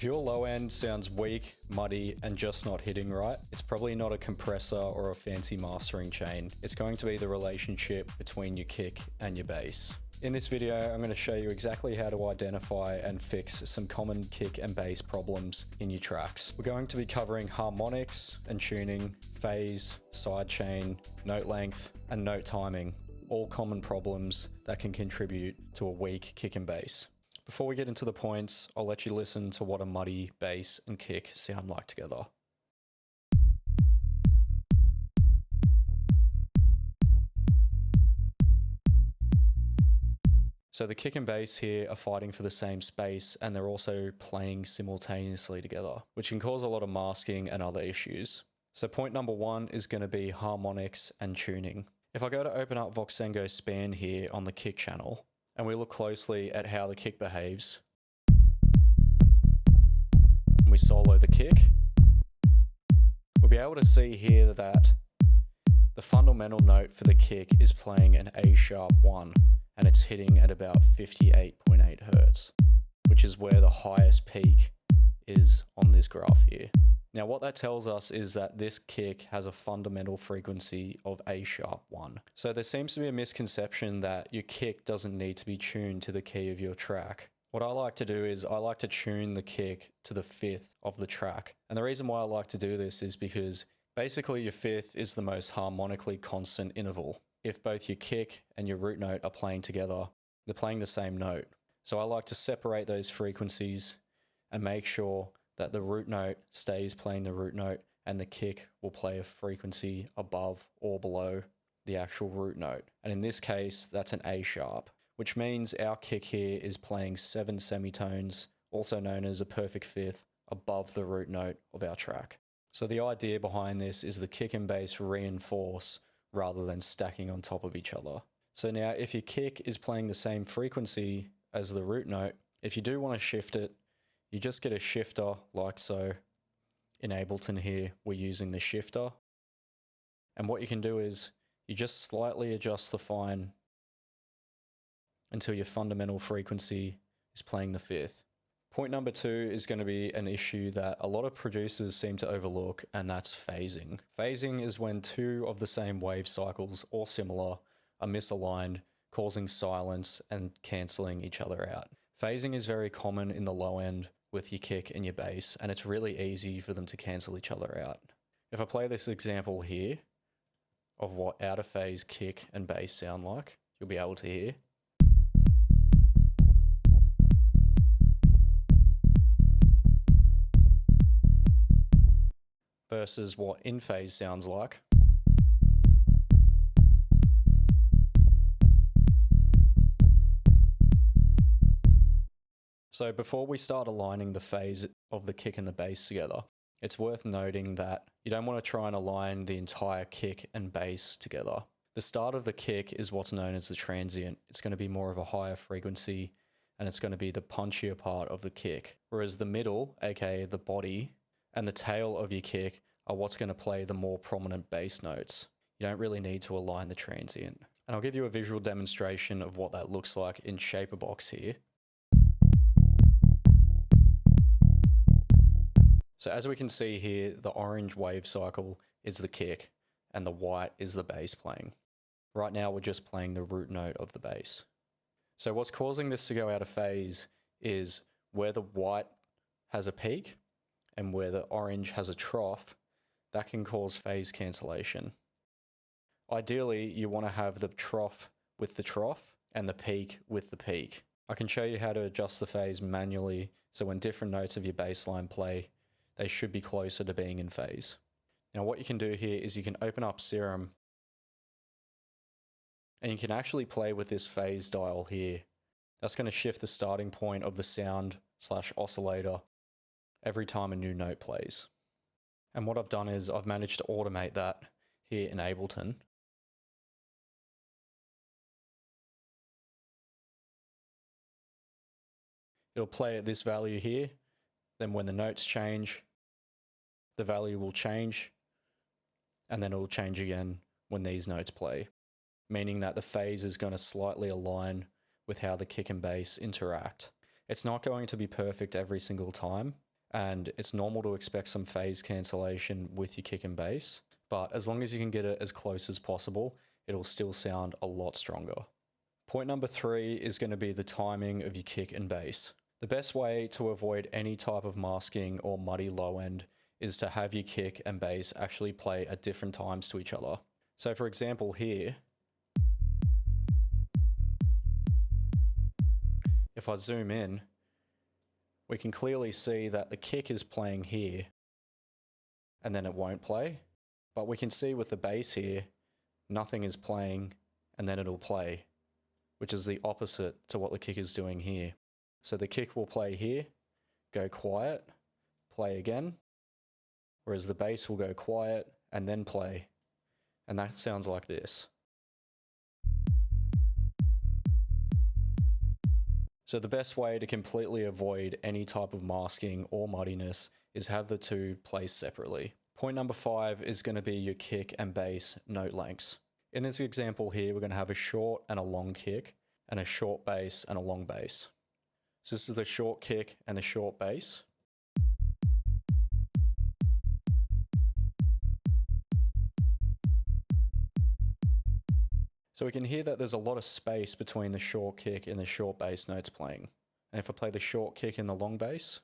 your low end sounds weak, muddy, and just not hitting right, it's probably not a compressor or a fancy mastering chain. It's going to be the relationship between your kick and your bass. In this video, I'm going to show you exactly how to identify and fix some common kick and bass problems in your tracks. We're going to be covering harmonics and tuning, phase, sidechain, note length, and note timing, all common problems that can contribute to a weak kick and bass. Before we get into the points, I'll let you listen to what a muddy bass and kick sound like together. So the kick and bass here are fighting for the same space, and they're also playing simultaneously together, which can cause a lot of masking and other issues. So point number one is going to be harmonics and tuning. If I go to open up Voxengo span here on the kick channel, and we look closely at how the kick behaves, and we solo the kick, we'll be able to see here that the fundamental note for the kick is playing an A sharp 1, and it's hitting at about 58.8 Hertz, which is where the highest peak is on this graph here. Now what that tells us is that this kick has a fundamental frequency of A sharp 1. So there seems to be a misconception that your kick doesn't need to be tuned to the key of your track. What I like to do is I like to tune the kick to the fifth of the track. And the reason why I like to do this is because basically your fifth is the most harmonically constant interval. If both your kick and your root note are playing together, they're playing the same note. So I like to separate those frequencies and make sure that the root note stays playing the root note and the kick will play a frequency above or below the actual root note. And in this case, that's an A sharp, which means our kick here is playing 7 semitones, also known as a perfect fifth, above the root note of our track. So the idea behind this is the kick and bass reinforce rather than stacking on top of each other. So now if your kick is playing the same frequency as the root note, if you do want to shift it, you just get a shifter like so. In Ableton here, we're using the shifter. And what you can do is you just slightly adjust the fine until your fundamental frequency is playing the fifth. Point number two is going to be an issue that a lot of producers seem to overlook, and that's phasing. Phasing is when two of the same wave cycles or similar are misaligned, causing silence and cancelling each other out. Phasing is very common in the low end with your kick and your bass, and it's really easy for them to cancel each other out. If I play this example here of what out of phase kick and bass sound like, you'll be able to hear. Versus what in phase sounds like. So before we start aligning the phase of the kick and the bass together, it's worth noting that you don't want to try and align the entire kick and bass together. The start of the kick is what's known as the transient. It's going to be more of a higher frequency, and it's going to be the punchier part of the kick. Whereas the middle, aka the body, and the tail of your kick are what's going to play the more prominent bass notes. You don't really need to align the transient. And I'll give you a visual demonstration of what that looks like in ShaperBox here. So as we can see here, the orange wave cycle is the kick and the white is the bass playing. Right now we're just playing the root note of the bass. So what's causing this to go out of phase is where the white has a peak and where the orange has a trough. That can cause phase cancellation. Ideally, you want to have the trough with the trough and the peak with the peak. I can show you how to adjust the phase manually, so when different notes of your bass line play, they should be closer to being in phase. Now what you can do here is you can open up Serum, and you can actually play with this phase dial here. That's going to shift the starting point of the sound / oscillator every time a new note plays. And what I've done is I've managed to automate that here in Ableton. It'll play at this value here. Then when the notes change, the value will change, and then it will change again when these notes play, meaning that the phase is going to slightly align with how the kick and bass interact. It's not going to be perfect every single time, and it's normal to expect some phase cancellation with your kick and bass, but as long as you can get it as close as possible, it'll still sound a lot stronger. Point number 3 is going to be the timing of your kick and bass. The best way to avoid any type of masking or muddy low end is to have your kick and bass actually play at different times to each other. So for example here, if I zoom in, we can clearly see that the kick is playing here and then it won't play. But we can see with the bass here, nothing is playing and then it'll play, which is the opposite to what the kick is doing here. So the kick will play here, go quiet, play again, whereas the bass will go quiet and then play. And that sounds like this. So the best way to completely avoid any type of masking or muddiness is have the two placed separately. Point number 5 is going to be your kick and bass note lengths. In this example here, we're going to have a short and a long kick, and a short bass and a long bass. So this is the short kick and the short bass. So we can hear that there's a lot of space between the short kick and the short bass notes playing. And if I play the short kick and the long bass,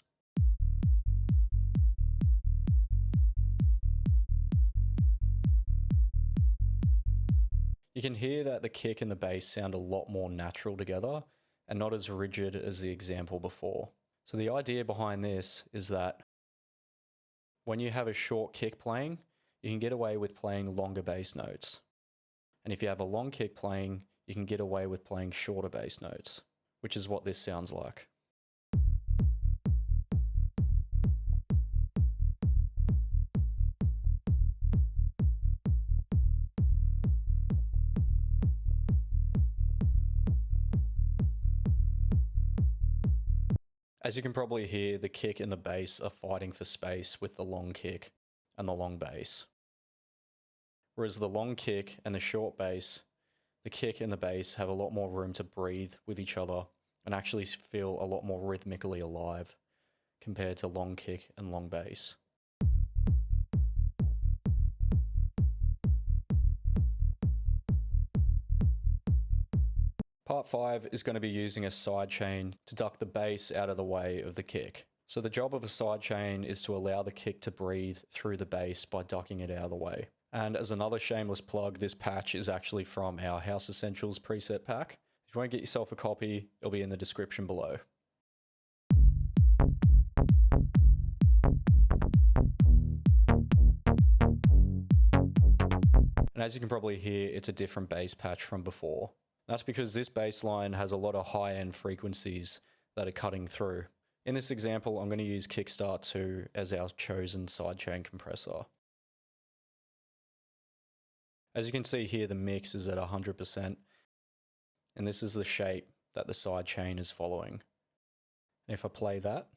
you can hear that the kick and the bass sound a lot more natural together and not as rigid as the example before. So the idea behind this is that when you have a short kick playing, you can get away with playing longer bass notes. And if you have a long kick playing, you can get away with playing shorter bass notes, which is what this sounds like. As you can probably hear, the kick and the bass are fighting for space with the long kick and the long bass. Whereas the long kick and the short bass, the kick and the bass have a lot more room to breathe with each other and actually feel a lot more rhythmically alive compared to long kick and long bass. Part 5 is going to be using a sidechain to duck the bass out of the way of the kick. So the job of a sidechain is to allow the kick to breathe through the bass by ducking it out of the way. And as another shameless plug, this patch is actually from our House Essentials preset pack. If you want to get yourself a copy, it'll be in the description below. And as you can probably hear, it's a different bass patch from before. That's because this bass line has a lot of high-end frequencies that are cutting through. In this example, I'm going to use Kickstart 2 as our chosen sidechain compressor. As you can see here, the mix is at 100%, and this is the shape that the sidechain is following. And if I play that,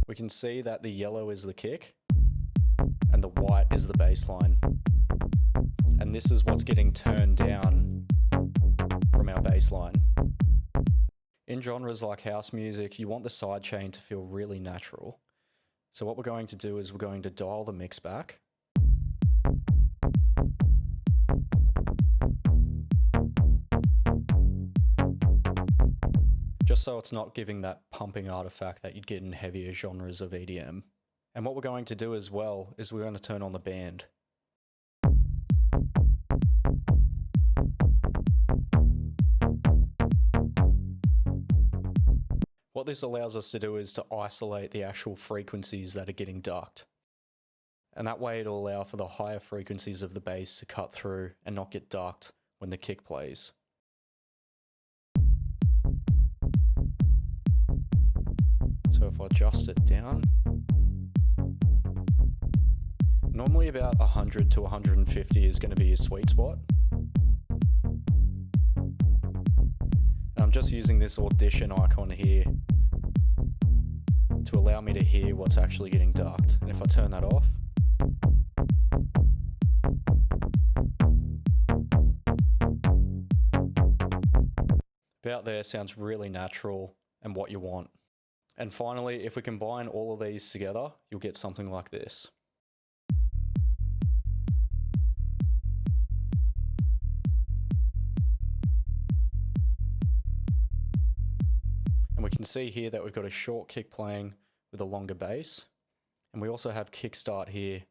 we can see that the yellow is the kick, and the white is the bass line. And this is what's getting turned down from our bass line. In genres like house music, you want the sidechain to feel really natural. So what we're going to do is we're going to dial the mix back. Just so it's not giving that pumping artifact that you'd get in heavier genres of EDM. And what we're going to do as well is we're going to turn on the band. What this allows us to do is to isolate the actual frequencies that are getting ducked. And that way it'll allow for the higher frequencies of the bass to cut through and not get ducked when the kick plays. So if I adjust it down, normally about 100 to 150 is going to be your sweet spot. And I'm just using this audition icon here to allow me to hear what's actually getting ducked. And if I turn that off, about there sounds really natural and what you want. And finally, if we combine all of these together, you'll get something like this. And we can see here that we've got a short kick playing with a longer bass. And we also have Kickstart here,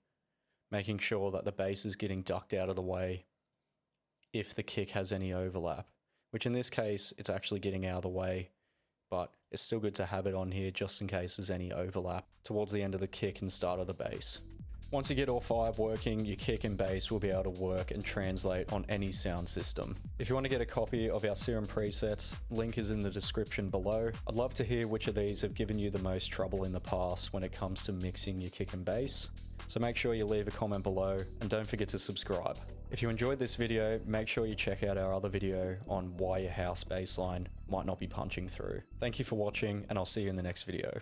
making sure that the bass is getting ducked out of the way if the kick has any overlap, which in this case, it's actually getting out of the way, but it's still good to have it on here just in case there's any overlap towards the end of the kick and start of the bass. Once you get all 5 working, your kick and bass will be able to work and translate on any sound system. If you want to get a copy of our Serum presets, link is in the description below. I'd love to hear which of these have given you the most trouble in the past when it comes to mixing your kick and bass. So make sure you leave a comment below and don't forget to subscribe. If you enjoyed this video, make sure you check out our other video on why your house bass line might not be punching through. Thank you for watching, and I'll see you in the next video.